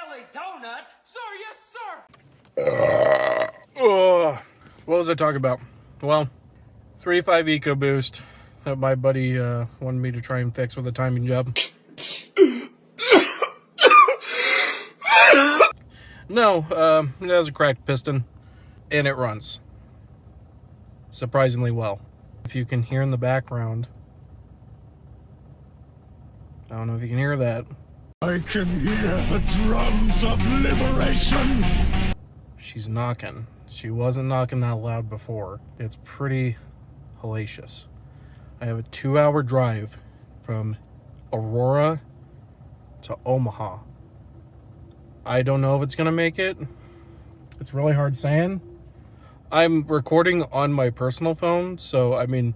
jelly donut? Sir, yes, sir! What was I talking about? Well, 3.5 Ecoboost that my buddy wanted me to try and fix with a timing job. No, it has a cracked piston, and it runs surprisingly well. If you can hear in the background, I don't know if you can hear that. I can hear the drums of liberation. She's knocking. She wasn't knocking that loud before. It's pretty hellacious. I have a 2-hour drive from Aurora to Omaha. I don't know if it's gonna make it. It's really hard saying. I'm recording on my personal phone, so I mean,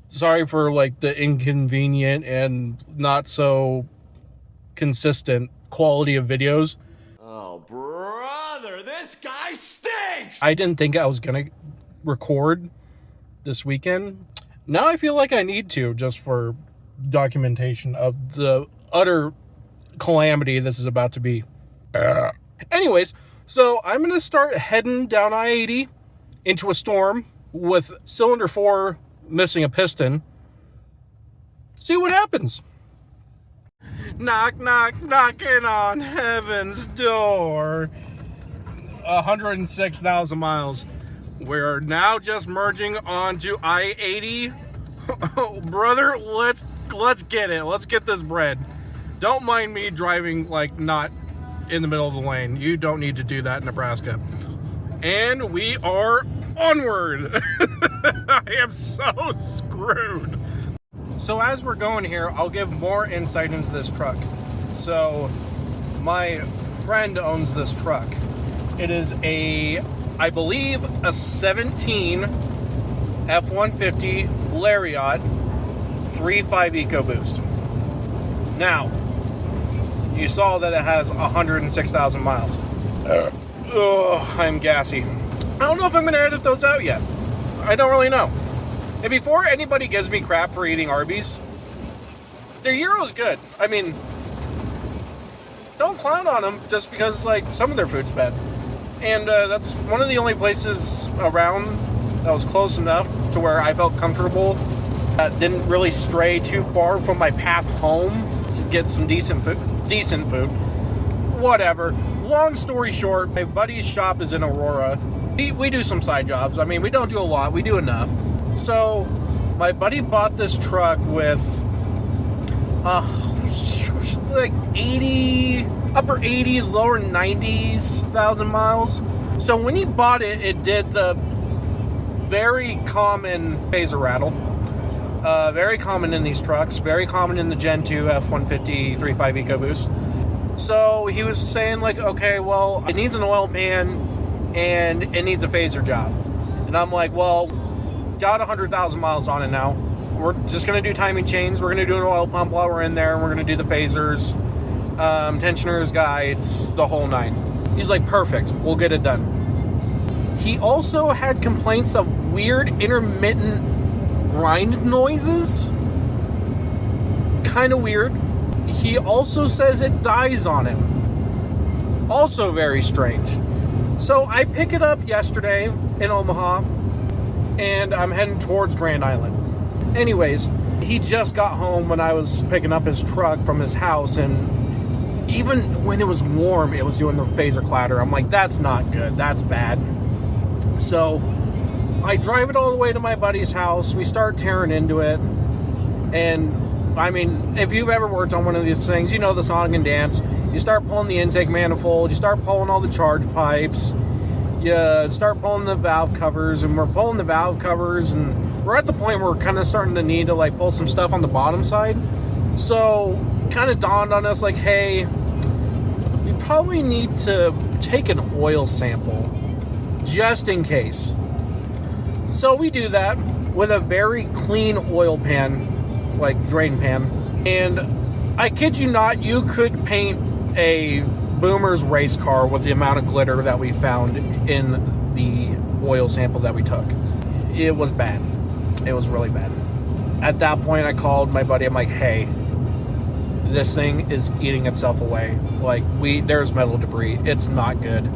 sorry for like the inconvenient and not so consistent quality of videos. Oh, brother, this guy stinks! I didn't think I was gonna record this weekend. Now I feel like I need to, just for documentation of the utter calamity this is about to be. Anyways, so I'm gonna start heading down I-80 into a storm with cylinder 4 missing a piston. See what happens. Knock, knock, knocking on heaven's door. 106,000 miles. We're now just merging onto I-80. Brother, let's get it. Let's get this bread. Don't mind me driving like not in the middle of the lane. You don't need to do that in Nebraska. And we are onward. I am so screwed. So as we're going here, I'll give more insight into this truck. So my friend owns this truck. It is I believe a 17 F-150 Lariat 3.5 Ecoboost. Now, you saw that it has 106,000 miles. I'm gassy. I don't know if I'm going to edit those out yet. I don't really know. And before anybody gives me crap for eating Arby's, their gyro's good. I mean, don't clown on them just because, like, some of their food's bad. And that's one of the only places around that was close enough to where I felt comfortable, that didn't really stray too far from my path home to get some decent food. Whatever. Long story short, my buddy's shop is in Aurora. We do some side jobs. I mean, we don't do a lot. We do enough. So my buddy bought this truck with like 80, upper 80s, lower 90s thousand miles. So when he bought it, it did the very common phaser rattle. Very common in these trucks. Very common in the Gen 2 F-150 3.5 Ecoboost. So he was saying like, okay, well, it needs an oil pan and it needs a phaser job. And I'm like, well, got 100,000 miles on it now. We're just going to do timing chains. We're going to do an oil pump while we're in there. And we're going to do the phasers, tensioners, guides, the whole nine. He's like, perfect. We'll get it done. He also had complaints of weird intermittent grind noises. Kind of weird. He also says it dies on him. Also very strange. So I pick it up yesterday in Omaha, and I'm heading towards Grand Island. Anyways, he just got home when I was picking up his truck from his house, and even when it was warm, it was doing the phaser clatter. I'm like, that's not good. That's bad. So I drive it all the way to my buddy's house. We start tearing into it. And I mean, if you've ever worked on one of these things, you know the song and dance. You start pulling the intake manifold. You start pulling all the charge pipes. You start pulling the valve covers, and we're pulling the valve covers, and we're at the point where we're kind of starting to need to like pull some stuff on the bottom side. So kind of dawned on us like, hey, we probably need to take an oil sample just in case. So we do that with a very clean oil pan, like drain pan. And I kid you not, you could paint a Boomer's race car with the amount of glitter that we found in the oil sample that we took. It was bad. It was really bad. At that point, I called my buddy. I'm like, hey, this thing is eating itself away. Like, there's metal debris. It's not good.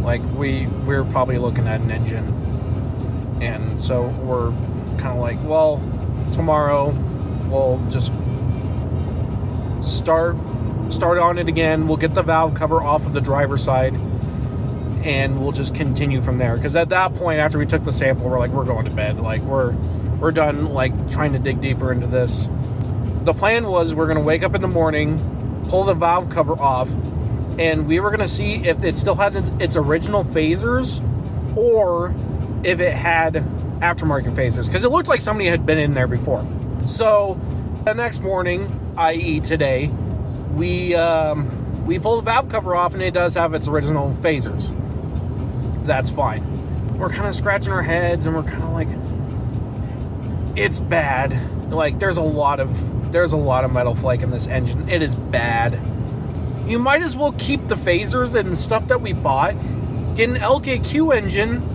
Like, we're probably looking at an engine. And so we're kind of like, well, tomorrow we'll just start on it again. We'll get the valve cover off of the driver's side, and we'll just continue from there. Because at that point, after we took the sample, we're like, we're going to bed. Like, we're done, like, trying to dig deeper into this. The plan was we're going to wake up in the morning, pull the valve cover off, and we were going to see if it still had its original phasers or if it had aftermarket phasers, because it looked like somebody had been in there before. So the next morning, i.e. today, we pull the valve cover off, and it does have its original phasers. That's fine. We're kind of scratching our heads, and we're kind of like, it's bad. Like, there's a lot of metal flake in this engine. It is bad. You might as well keep the phasers and stuff that we bought, get an LKQ engine,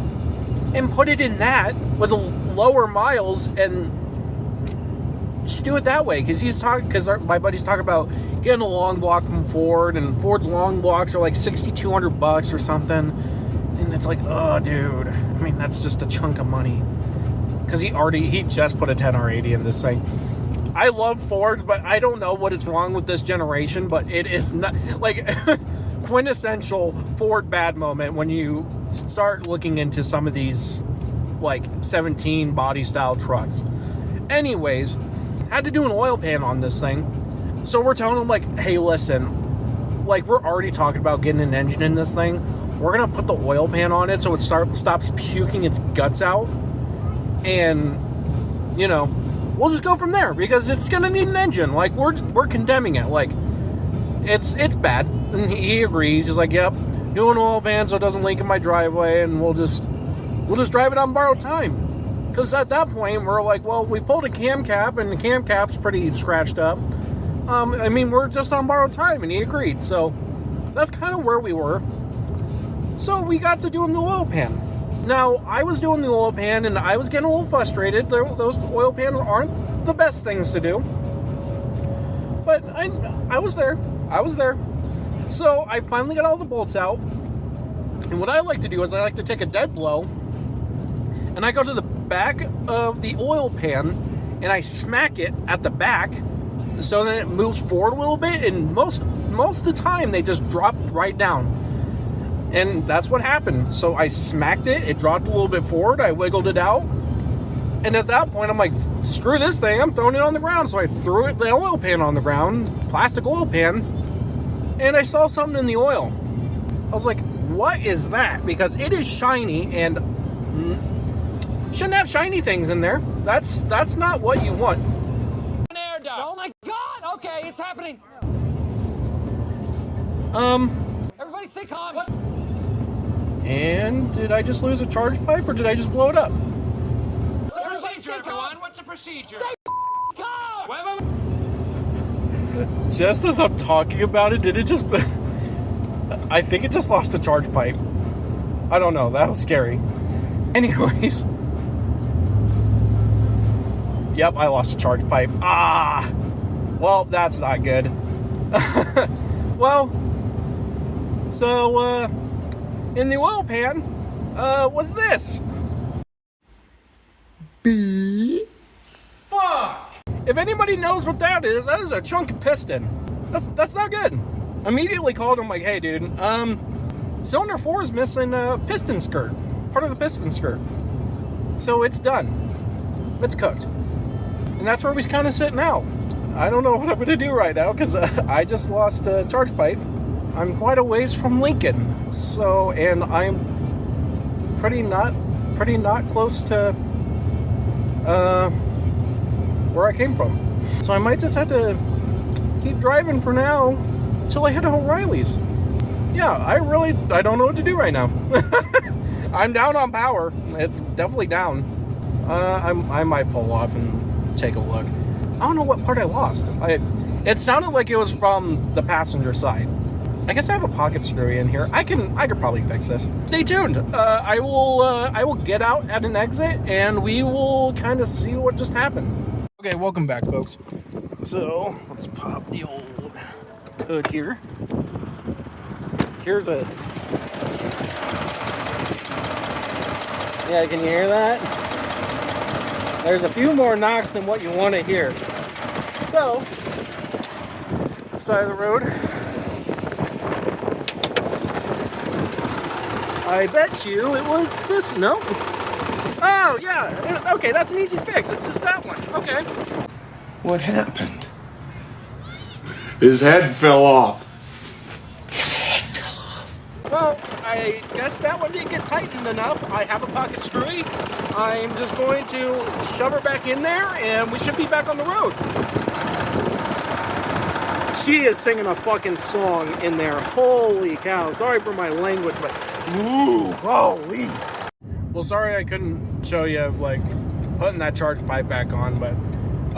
and put it in that with lower miles, and just do it that way. Because my buddy's talking about getting a long block from Ford, and Ford's long blocks are like $6,200 or something. And it's like, oh, dude. I mean, that's just a chunk of money. Because he just put a 10R80 in this thing. I love Fords, but I don't know what is wrong with this generation, but it is not, like, quintessential Ford bad moment when you start looking into some of these, like, 17 body style trucks. Anyways, had to do an oil pan on this thing. So we're telling them, like, hey, listen, like, we're already talking about getting an engine in this thing. We're going to put the oil pan on it so it stops puking its guts out. And, you know, we'll just go from there, because it's going to need an engine. Like, we're condemning it. Like, it's bad. And he agrees. He's like, yep, do an oil pan so it doesn't leak in my driveway, and we'll just drive it on borrowed time. Because at that point, we're like, well, we pulled a cam cap, and the cam cap's pretty scratched up. I mean, we're just on borrowed time, and he agreed. So that's kind of where we were. So we got to doing the oil pan. Now, I was doing the oil pan, and I was getting a little frustrated. Those oil pans aren't the best things to do. But I was there. So I finally got all the bolts out. And what I like to do is I like to take a dead blow, and I go to the back of the oil pan, and I smack it at the back, so then it moves forward a little bit, and most of the time they just drop right down. And that's what happened. So I smacked it, it dropped a little bit forward, I wiggled it out, and at that point I'm like, screw this thing, I'm throwing it on the ground. So I threw the oil pan on the ground, plastic oil pan, and I saw something in the oil. I was like, what is that? Because it is shiny, and shouldn't have shiny things in there. That's not what you want. Air duct. Oh my God! Okay, it's happening. Everybody stay calm. What? And did I just lose a charge pipe, or did I just blow it up? What's the procedure, everyone? What's the procedure? Stay calm. Wait. Just as I'm talking about it, did it just... I think it just lost a charge pipe. I don't know. That was scary. Anyways. Yep, I lost a charge pipe. Ah! Well, that's not good. Well, so, in the oil pan, was this. Fuck! If anybody knows what that is a chunk of piston. That's not good. Immediately called him like, hey dude, cylinder 4 is missing a piston skirt. Part of the piston skirt. So it's done. It's cooked. And that's where we kind of sit now. I don't know what I'm going to do right now, because I just lost a charge pipe. I'm quite a ways from Lincoln. So, and I'm pretty not close to where I came from. So I might just have to keep driving for now until I hit O'Reilly's. Yeah, I don't know what to do right now. I'm down on power. It's definitely down. I might pull off and take a look. I don't know what part I lost. It sounded like it was from the passenger side. I guess I have a pocket screw in here. I could probably fix this. Stay tuned. I will get out at an exit, and we will kind of see what just happened. Okay, welcome back, folks. So let's pop the old hood here. Here's a... Yeah, can you hear that? There's a few more knocks than what you want to hear. So, side of the road. I bet you it was this. No. Oh, yeah. Okay, that's an easy fix. It's just that one. Okay. What happened? His head fell off. Well, I guess that one didn't get tightened enough. I have a pocket screwy. I'm just going to shove her back in there, and we should be back on the road. She is singing a fucking song in there. Holy cow. Sorry for my language, but ooh, holy. Well, sorry I couldn't show you, like, putting that charge pipe back on, but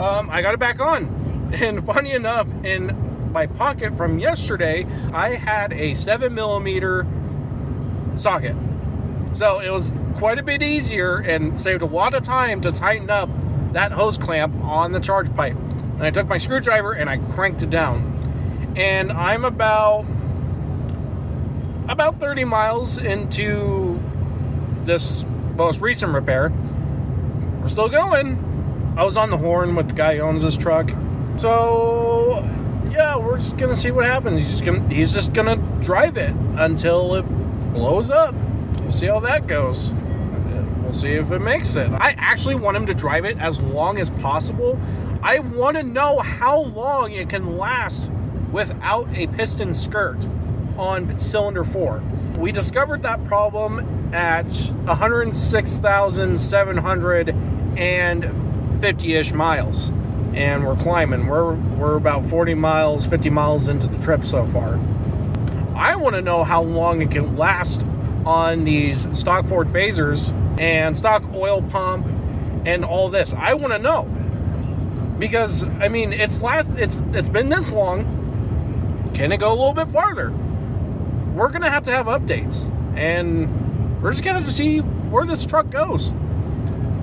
I got it back on. And funny enough, in my pocket from yesterday, I had a 7mm socket. So it was quite a bit easier and saved a lot of time to tighten up that hose clamp on the charge pipe. And I took my screwdriver and I cranked it down. And I'm about 30 miles into this most recent repair. We're still going. I was on the horn with the guy who owns this truck. So yeah, we're just gonna see what happens. He's just gonna drive it until it blows up. We'll see how that goes. We'll see if it makes it. I actually want him to drive it as long as possible. I want to know how long it can last without a piston skirt on cylinder 4. We discovered that problem at 106,750-ish miles. And we're climbing. We're about 40 miles, 50 miles into the trip so far. I want to know how long it can last on these stock Ford phasers and stock oil pump and all this. I want to know. Because, I mean, it's been this long. Can it go a little bit farther? We're going to have updates. And we're just going to have to see where this truck goes.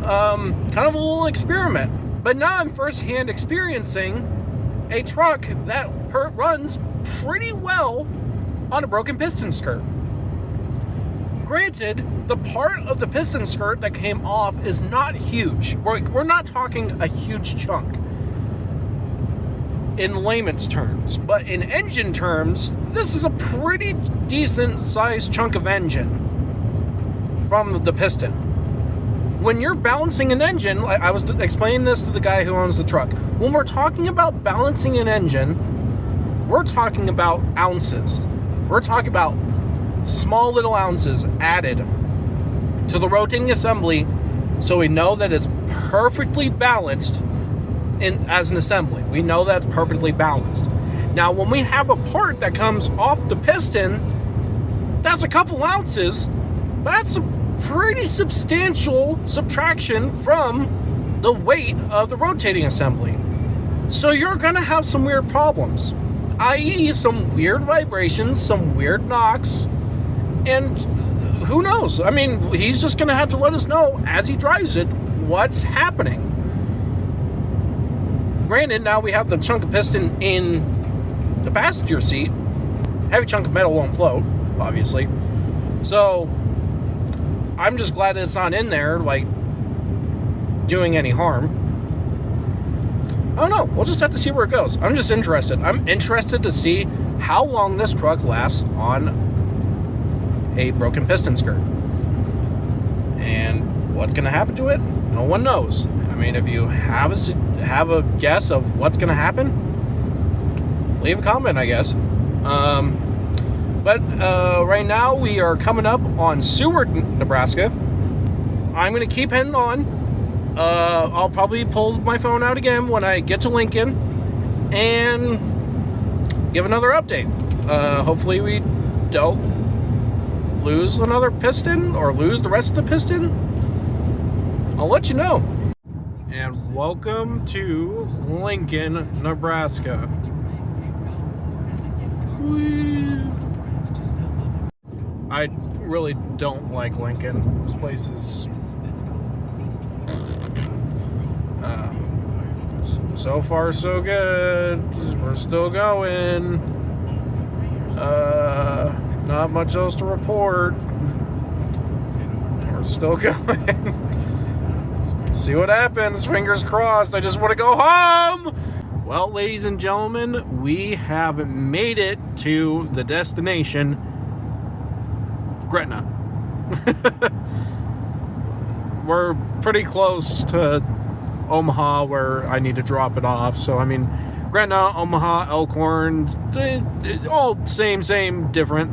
Kind of a little experiment. But now I'm firsthand experiencing a truck that runs pretty well on a broken piston skirt. Granted, the part of the piston skirt that came off is not huge. We're not talking a huge chunk in layman's terms. But in engine terms, this is a pretty decent sized chunk of engine from the piston. When you're balancing an engine, I was explaining this to the guy who owns the truck. When we're talking about balancing an engine, we're talking about ounces. We're talking about small little ounces added to the rotating assembly so we know that it's perfectly balanced as an assembly. We know that's perfectly balanced. Now, when we have a part that comes off the piston, that's a couple ounces. That's a pretty substantial subtraction from the weight of the rotating assembly. So you're gonna have some weird problems, i.e. some weird vibrations, some weird knocks, and who knows? I mean, he's just gonna have to let us know as he drives it what's happening. Granted, now we have the chunk of piston in the passenger seat. Heavy chunk of metal won't float, obviously. So I'm just glad that it's not in there, like, doing any harm. I don't know. We'll just have to see where it goes. I'm just interested. I'm interested to see how long this truck lasts on a broken piston skirt. And what's going to happen to it? No one knows. I mean, if you have a guess of what's going to happen, leave a comment, I guess. But right now we are coming up on Seward, Nebraska. I'm going to keep heading on. I'll probably pull my phone out again when I get to Lincoln and give another update. Hopefully we don't lose another piston or lose the rest of the piston. I'll let you know. And welcome to Lincoln, Nebraska. Whee. I really don't like Lincoln. This place is So far, so good. We're still going. Not much else to report. We're still going. See what happens. Fingers crossed. I just want to go home. Well, ladies and gentlemen, we have made it to the destination, Gretna. We're pretty close to Omaha where I need to drop it off. So, I mean, Gretna, Omaha, Elkhorn, all same, different.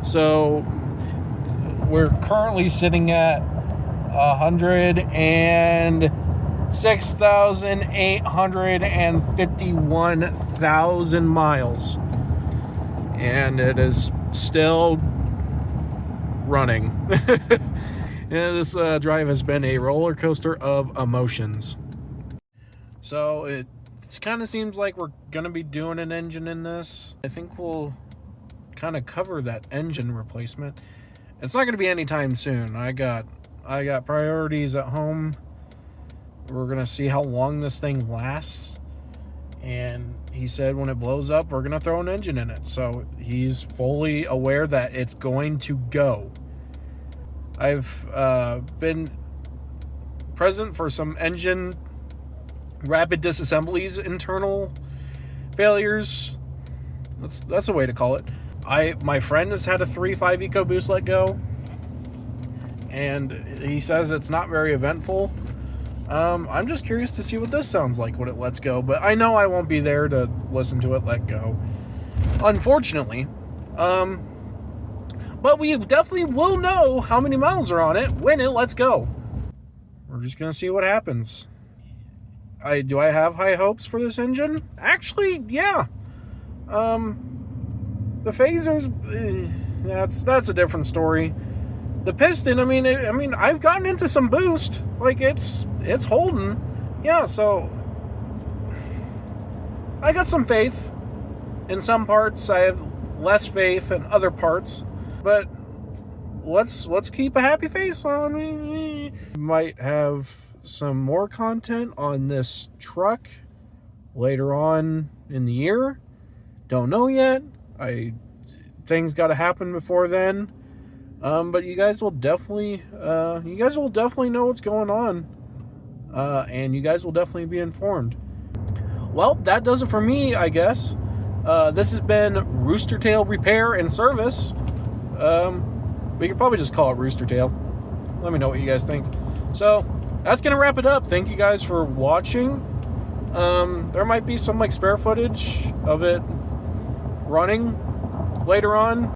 So, we're currently sitting at 106,851,000 miles, and it is still running. Yeah, this drive has been a roller coaster of emotions. So it kind of seems like we're gonna be doing an engine in this. I think we'll kind of cover that engine replacement. It's not gonna be anytime soon. I got priorities at home. We're gonna see how long this thing lasts, and he said when it blows up we're gonna throw an engine in it, so he's fully aware that it's going to go. I've been present for some engine rapid disassemblies, internal failures. That's a way to call it. My friend has had a 3.5 Ecoboost let go, and he says it's not very eventful. I'm just curious to see what this sounds like when it lets go, but I know I won't be there to listen to it let go, unfortunately. But we definitely will know how many miles are on it when it lets go. We're just gonna see what happens. Do I have high hopes for this engine? Actually, yeah. The phasers, that's a different story. The piston, I mean, I've gotten into some boost. Like, it's holding. Yeah, so I got some faith in some parts. I have less faith in other parts. But let's keep a happy face on. We might have some more content on this truck later on in the year. Don't know yet. Things got to happen before then. But you guys will definitely know what's going on, and you guys will definitely be informed. Well, that does it for me, I guess. This has been Rooster Tail Repair and Service. We could probably just call it Rooster Tail. Let me know what you guys think. So that's gonna wrap it up. Thank you guys for watching. There might be some like spare footage of it running later on.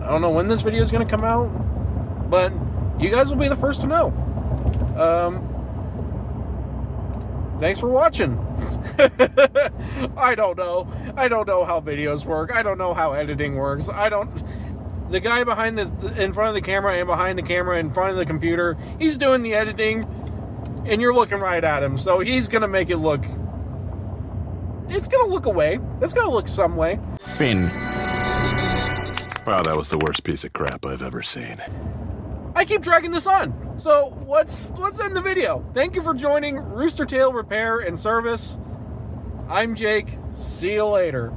I don't know when this video is going to come out, but you guys will be the first to know. Thanks for watching. I don't know how videos work. I don't know how editing works. The guy in front of the camera and behind the camera in front of the computer, he's doing the editing, and you're looking right at him. So he's going to make it look, it's going to look away. It's going to look some way. Finn. Wow, that was the worst piece of crap I've ever seen. I keep dragging this on. So let's end the video. Thank you for joining Rooster Tail Repair and Service. I'm Jake. See you later.